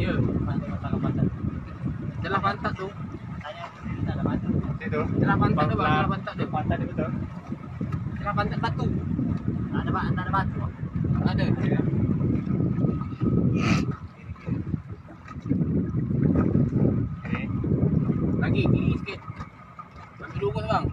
Ya. Kalau pantat. Jalan pantat tu. Tanya tak ada pantat. Situ. Jalan pantat tu bang, jalan pantat tu. Pantat dia betul. Jalan pantat batu. Tak ada batu. Ada. Okey. Lagi kiri sikit. Bagi dulu tu bang.